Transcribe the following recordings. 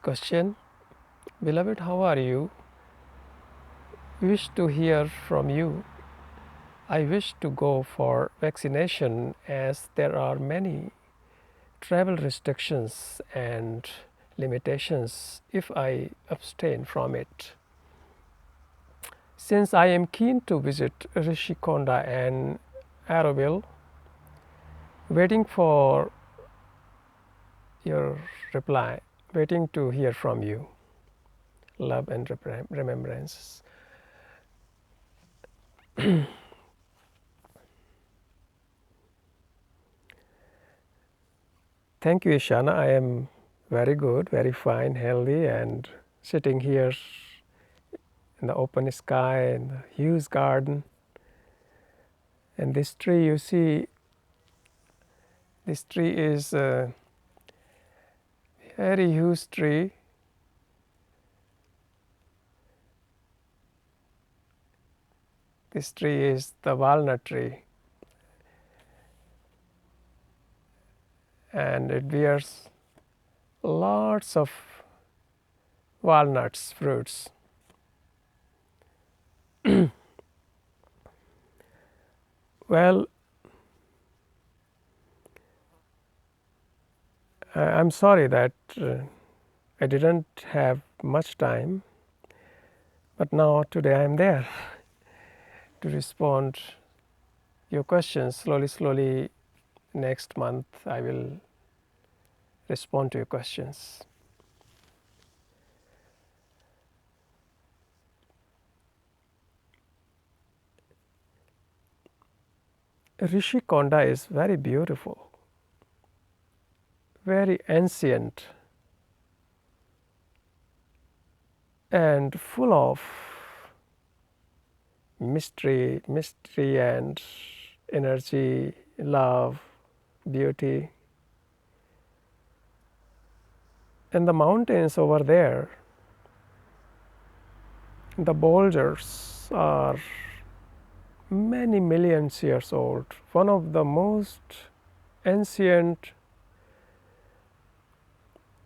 question. Beloved, how are you? Wish to hear from you. I wish to go for vaccination as there are many travel restrictions and limitations if I abstain from it. Since I am keen to visit Rishikonda and Auroville, waiting for your reply, waiting to hear from you. Love and remembrance. Thank you, Ishana. I am very good, very fine, healthy, and sitting here in the open sky in the huge garden. And this tree, you see, this tree is a very huge tree. This tree is the walnut tree, and it bears lots of walnuts, fruits. Well, I'm sorry that I didn't have much time, but now today I am there to respond your questions. Slowly, next month I will respond to your questions. Rishikonda is very beautiful, very ancient, and full of mystery and energy, love, beauty. And the mountains over there, the boulders are many millions years old. One of the most ancient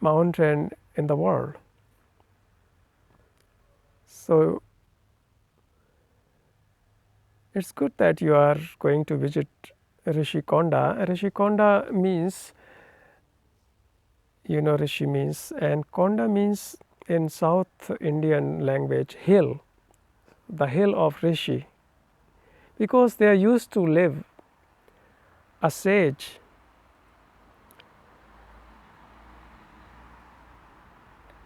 mountain in the world. So it's good that you are going to visit Rishikonda. Rishikonda means, you know, Rishi means, and Konda means in South Indian language hill, the hill of Rishi, because there used to live a sage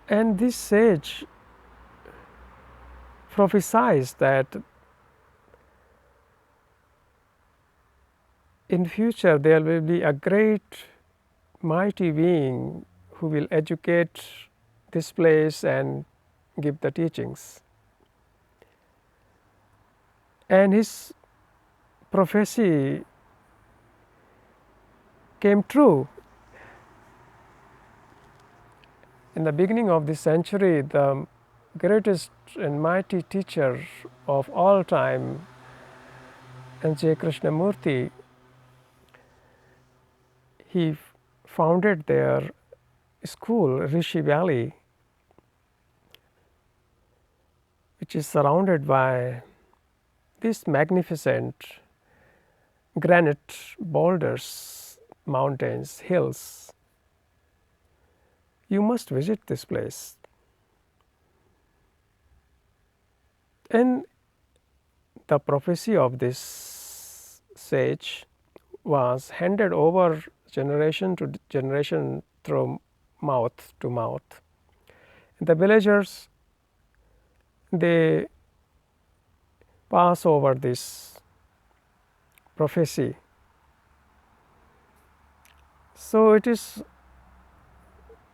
and this sage prophesied that in future there will be a great mighty being who will educate this place and give the teachings. And his prophecy came true. In the beginning of this century, the greatest and mighty teacher of all time, J. Krishnamurti, he founded their school, Rishi Valley, which is surrounded by these magnificent granite boulders, mountains, hills. You must visit this place. And the prophecy of this sage was handed over generation to generation through mouth to mouth. The villagers, they pass over this prophecy. So it is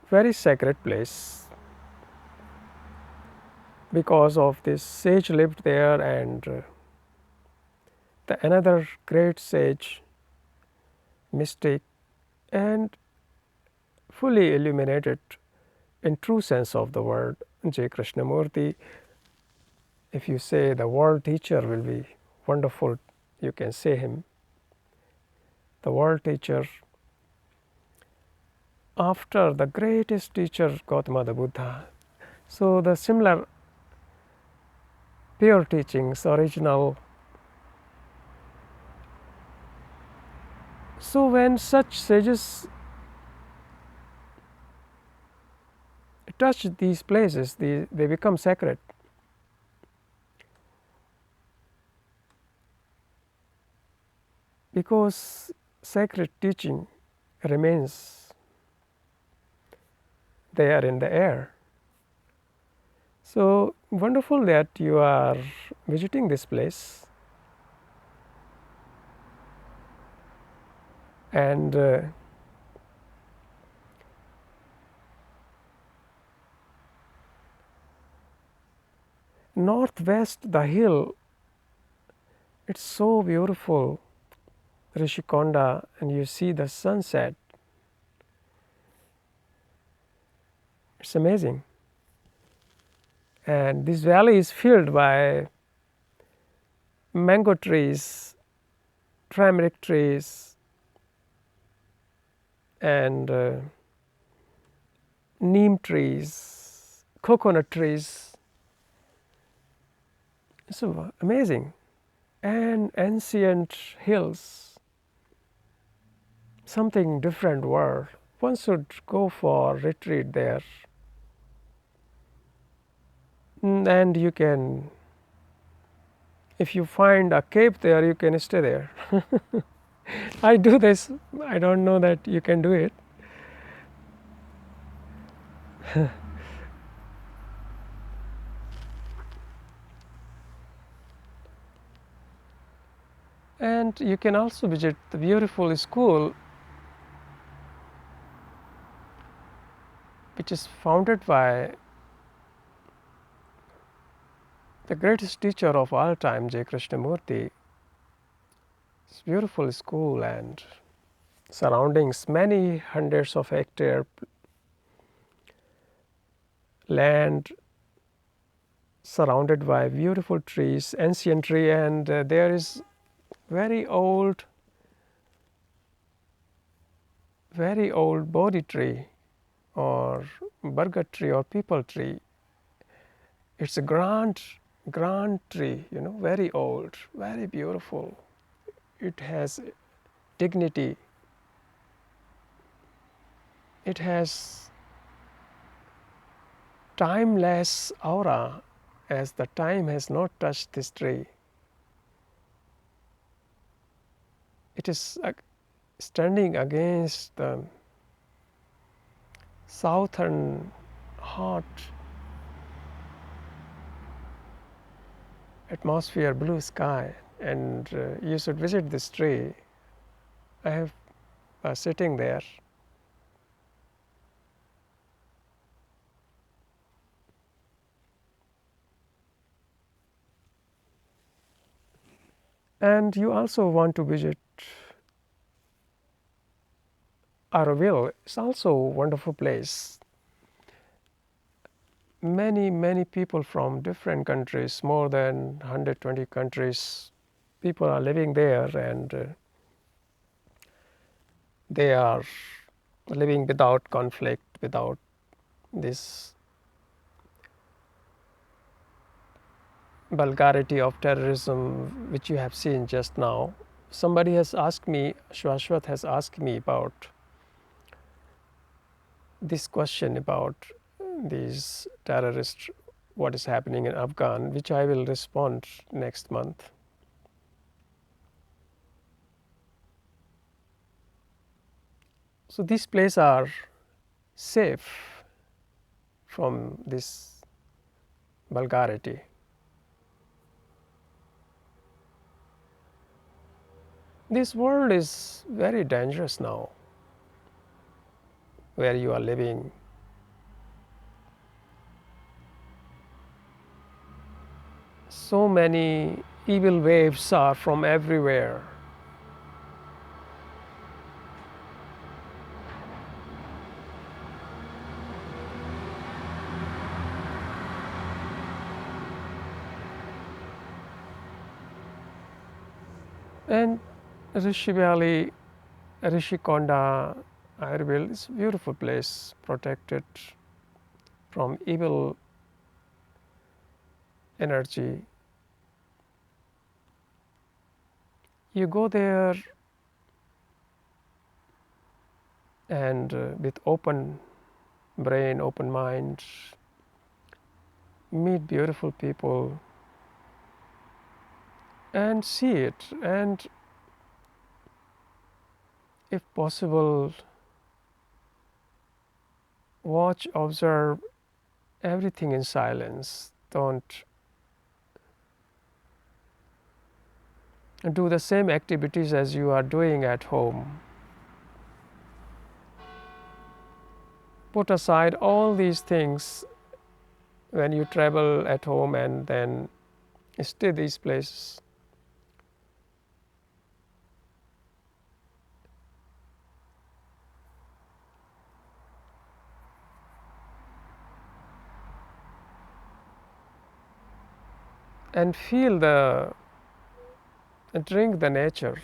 very sacred place because of this sage lived there, and the another great sage, mystic and fully illuminated in true sense of the word, J. Krishnamurti. If you say the world teacher will be wonderful, you can say him. The world teacher after the greatest teacher Gautama the Buddha. So the similar pure teachings, original. So when such sages touch these places, they become sacred. Because sacred teaching remains there in the air. So wonderful that you are visiting this place, and northwest the hill, it's so beautiful, Rishikonda, and you see the sunset. It's amazing. And this valley is filled by mango trees, tamarisk trees, and neem trees, coconut trees. So amazing. And ancient hills, something different world. One should go for retreat there. And you can, if you find a cave there, you can stay there. I do this. I don't know that you can do it. And you can also visit the beautiful school which is founded by the greatest teacher of all time, J. Krishnamurti. It's a beautiful school and surroundings, many hundreds of hectare land surrounded by beautiful trees, ancient tree, and there is very old Bodhi tree or burger tree or people tree. It's a grand tree, very old, very beautiful. It has dignity. It has timeless aura, as the time has not touched this tree. It is standing against the southern hot atmosphere, blue sky, and you should visit this tree. I have sitting there. And you also want to visit Auroville. It's also a wonderful place. Many people from different countries, more than 120 countries, people are living there, and they are living without conflict, without this vulgarity of terrorism which you have seen just now. Somebody has asked me, Shwashwat has asked me about this question about these terrorists, what is happening in Afghan, which I will respond next month. So these places are safe from this vulgarity. This world is very dangerous now, where you are living. So many evil waves are from everywhere. And Rishi Valley, Rishi Konda, Auroville is a beautiful place, protected from evil energy. You go there and with open brain, open mind, meet beautiful people and see it, and if possible watch, observe everything in silence. Don't do the same activities as you are doing at home. Put aside all these things when you travel at home and then stay these places. And feel the, drink the nature.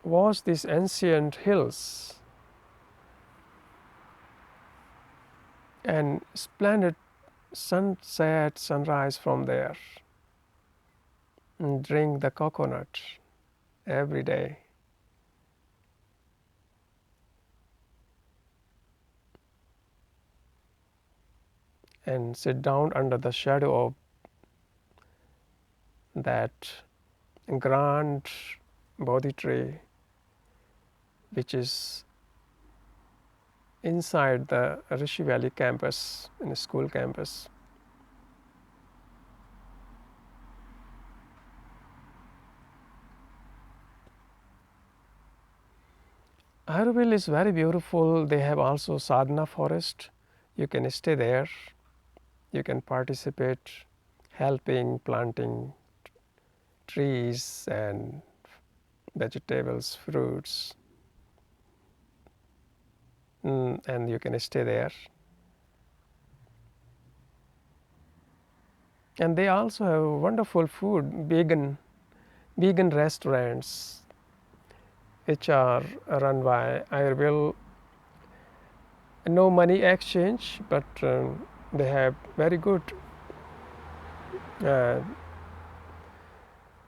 Watch these ancient hills and splendid sunset, sunrise from there. And drink the coconut every day. And sit down under the shadow of that grand Bodhi tree, which is inside the Rishi Valley campus, in a school campus. Auroville is very beautiful. They have also sadhana forest. You can stay there. You can participate, helping planting trees and vegetables, fruits, and you can stay there. And they also have wonderful food, vegan restaurants, which are run by Auroville. No money exchange, but they have very good uh,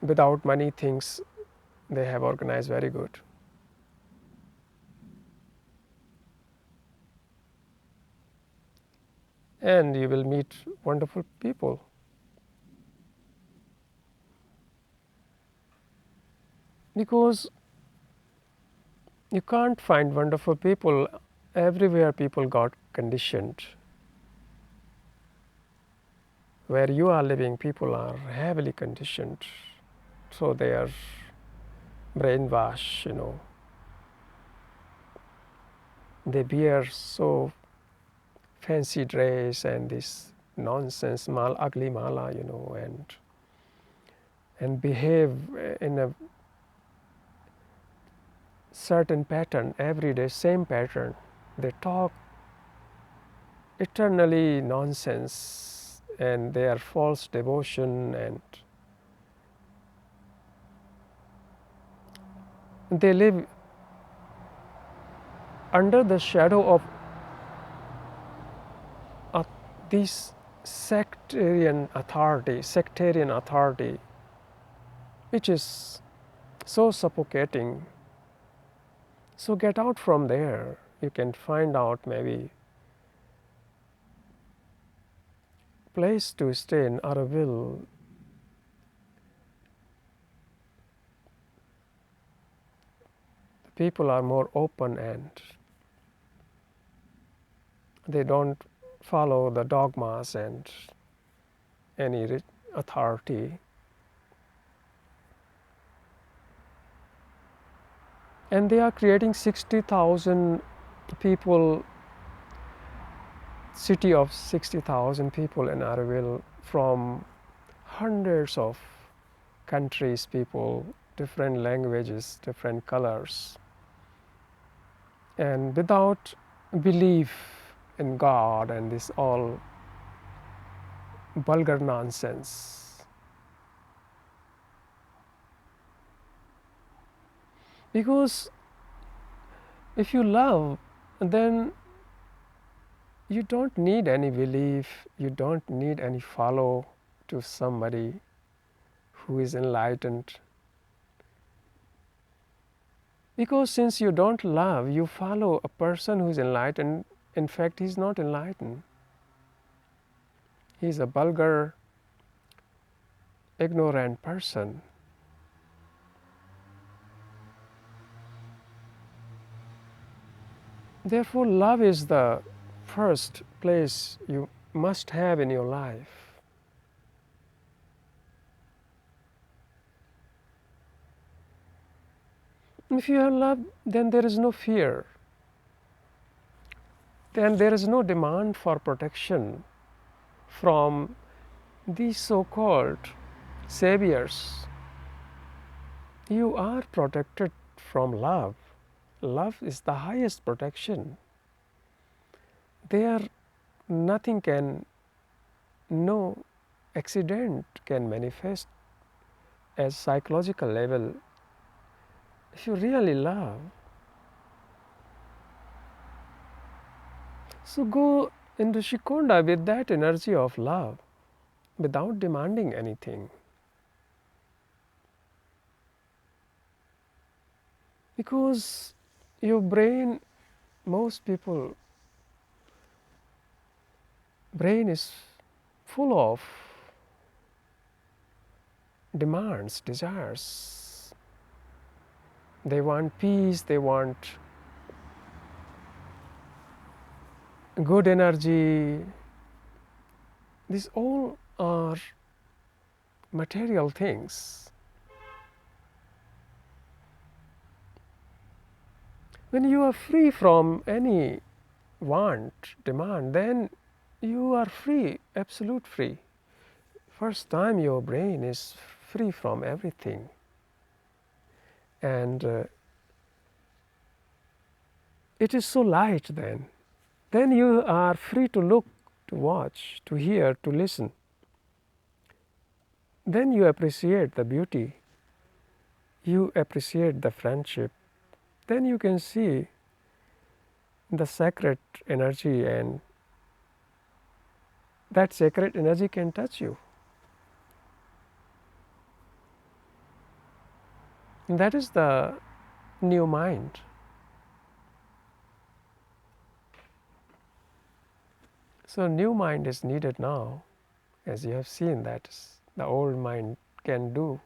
without money things. They have organized very good. And you will meet wonderful people. Because you can't find wonderful people everywhere. People got conditioned. Where you are living, people are heavily conditioned, so they are brainwashed. They wear so fancy dress and this nonsense ugly mala, and behave in a certain pattern every day, same pattern. They talk eternally nonsense, and they are false devotion, and they live under the shadow of this sectarian authority, which is so suffocating. So get out from there. You can find out maybe place to stay in Auroville. The people are more open and they don't follow the dogmas and any authority. And they are creating 60,000 people, city of 60,000 people in Auroville, from hundreds of countries, people, different languages, different colors, and without belief in God and this all vulgar nonsense. Because if you love, then you don't need any belief, you don't need any follow to somebody who is enlightened. Because since you don't love, you follow a person who is enlightened. In fact, he's not enlightened. He's a vulgar, ignorant person. Therefore, love is the first place you must have in your life. If you have love, then there is no fear. Then there is no demand for protection from these so-called saviors. You are protected from love. Love is the highest protection. There nothing can, no accident can manifest as psychological level if you really love. So go into Rishikonda with that energy of love without demanding anything. Because your brain, most people, brain is full of demands, desires. They want peace, they want good energy. These all are material things. When you are free from any want, demand, then you are free, absolute free. First time your brain is free from everything. And it is so light then. Then you are free to look, to watch, to hear, to listen. Then you appreciate the beauty. You appreciate the friendship. Then you can see the sacred energy, and that sacred energy can touch you. And that is the new mind. So new mind is needed now, as you have seen that the old mind can do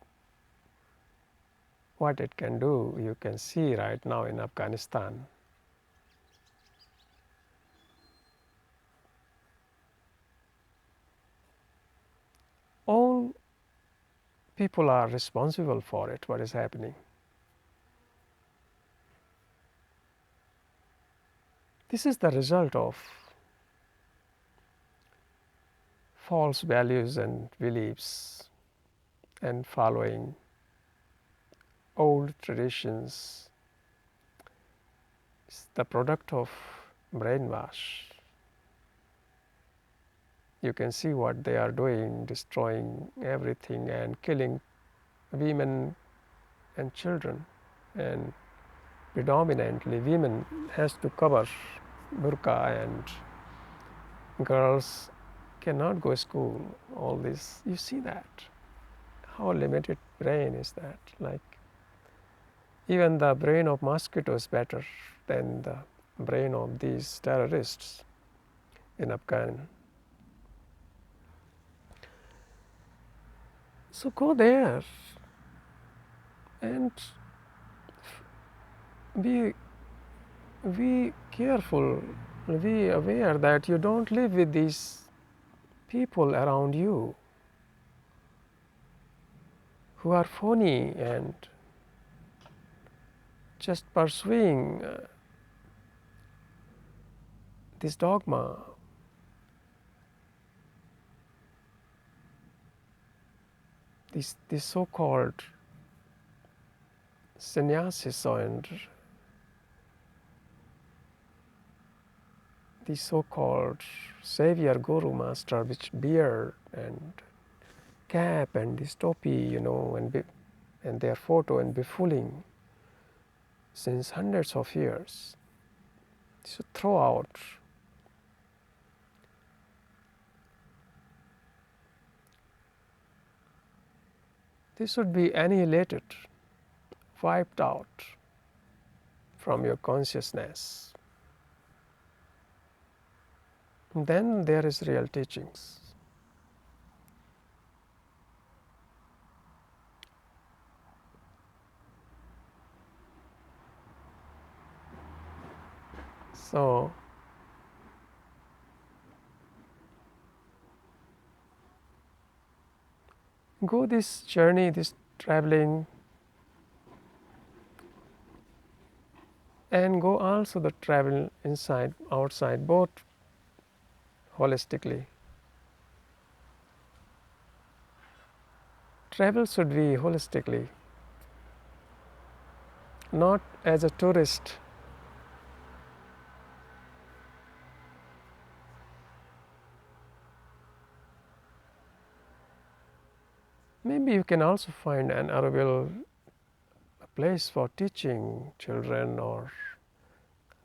what it can do. You can see right now in Afghanistan. All people are responsible for it, what is happening. This is the result of false values and beliefs and following old traditions. It's the product of brainwash. You can see what they are doing, destroying everything and killing women and children, and predominantly women has to cover burqa, and girls cannot go to school. All this, you see that, how limited brain is that. Like even the brain of mosquito is better than the brain of these terrorists in Afghanistan. So go there and be careful, be aware that you don't live with these people around you who are phony and just pursuing this dogma. These so-called sannyasis and the so-called savior guru master, which beard and cap and this topi, and their photo and befooling since hundreds of years. So throughout, this should be annihilated, wiped out from your consciousness. Then there is real teachings. So go this journey, this traveling, and go also the travel inside, outside, both holistically. Travel should be holistically, not as a tourist. Maybe you can also find an Auroville, a place for teaching children, or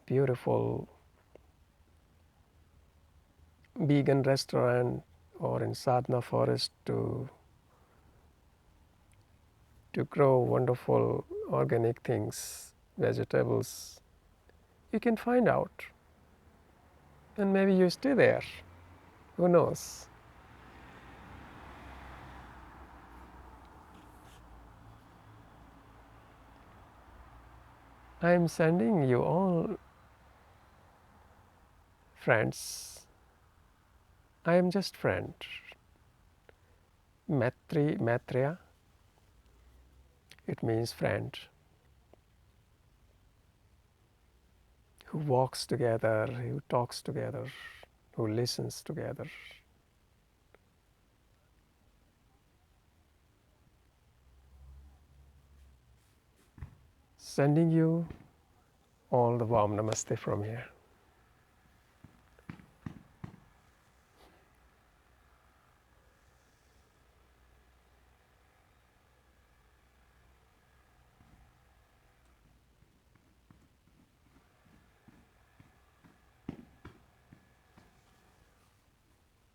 beautiful vegan restaurant, or in sadhana forest to grow wonderful organic things, vegetables. You can find out, and maybe you stay there. Who knows? I am sending you all, friends. I am just friend. Maitreya, it means friend, who walks together, who talks together, who listens together. Sending you all the warm namaste from here.